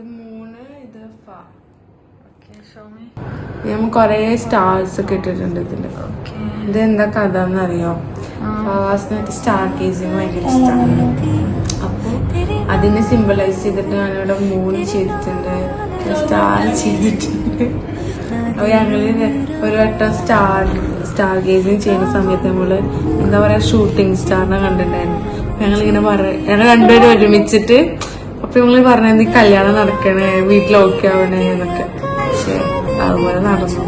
ഇത് 3, ഇത് ഫ. ഞാൻ കൊറേ സ്റ്റാർസ് ഒക്കെ ഇട്ടിട്ടുണ്ട് ഇതില്. ഇതെന്താ കഥ എന്നറിയോ? ഫാസ്റ്റിനൊക്കെ സ്റ്റാർ ഗേസിങ് ഭയങ്കര ഇഷ്ടമാണ്. അപ്പൊ അതിനെ സിംബലൈസ് ചെയ്തിട്ട് ഞാനിവിടെ 3 ചെയ്തിട്ടുണ്ട്, സ്റ്റാർ ചെയ്തിട്ടുണ്ട്. അപ്പൊ ഞങ്ങള് ഒരു വട്ടം സ്റ്റാർ ഗേസിങ് ചെയ്യുന്ന സമയത്ത് നമ്മള് എന്താ പറയാ ഷൂട്ടിംഗ് സ്റ്റാറിനെ കണ്ടിട്ടുണ്ടായിരുന്നു. ഞങ്ങളിങ്ങനെ ഞങ്ങൾ രണ്ടുപേരും ഒരുമിച്ചിട്ട് അപ്പൊ ഞങ്ങള് പറഞ്ഞ നീ കല്യാണം നടക്കണേ, വീട്ടിൽ ഓക്കെ ആവണേ എന്നൊക്കെ. പക്ഷെ അതുപോലെ നടന്നു.